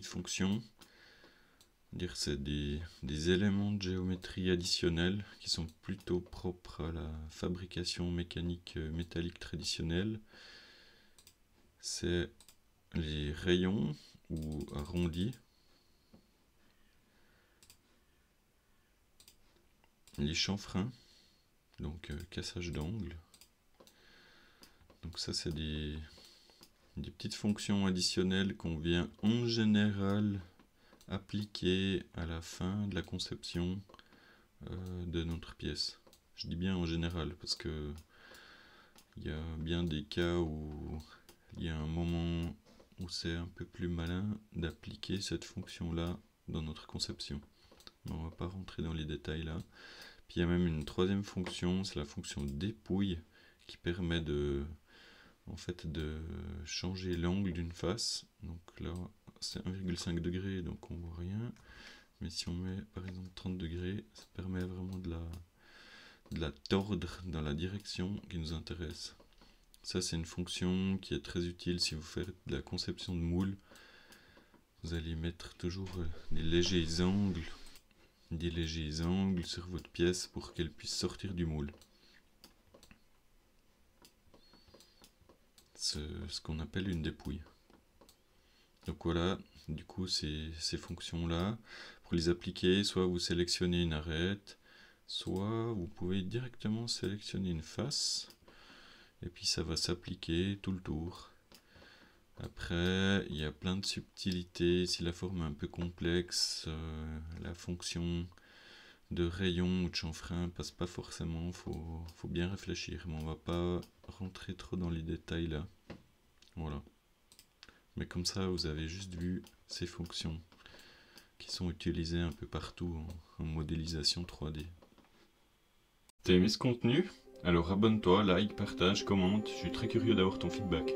petites fonctions. Dire c'est des éléments de géométrie additionnels qui sont plutôt propres à la fabrication mécanique métallique traditionnelle. C'est les rayons ou arrondis, les chanfreins, donc cassage d'angle. Donc ça c'est des petites fonctions additionnelles qu'on vient en général appliquer à la fin de la conception de notre pièce. Je dis bien en général parce que il y a bien des cas où il y a un moment où c'est un peu plus malin d'appliquer cette fonction-là dans notre conception. Mais on va pas rentrer dans les détails là. Puis il y a même une troisième fonction, c'est la fonction dépouille, qui permet de changer l'angle d'une face. Donc là, c'est 1,5 degré, donc on voit rien. Mais si on met par exemple 30 degrés, ça permet vraiment de la tordre dans la direction qui nous intéresse. Ça, c'est une fonction qui est très utile si vous faites de la conception de moules. Vous allez mettre toujours des légers angles sur votre pièce pour qu'elle puisse sortir du moule. Ce qu'on appelle une dépouille. Donc voilà, du coup ces fonctions-là, pour les appliquer, soit vous sélectionnez une arête, soit vous pouvez directement sélectionner une face, et puis ça va s'appliquer tout le tour. Après, il y a plein de subtilités, si la forme est un peu complexe, la fonction de rayon ou de chanfrein passe pas forcément, faut bien réfléchir, mais on va pas rentrer trop dans les détails là. Voilà. Mais comme ça, vous avez juste vu ces fonctions qui sont utilisées un peu partout en modélisation 3D. T'as aimé ce contenu? Alors abonne-toi, like, partage, commente, je suis très curieux d'avoir ton feedback.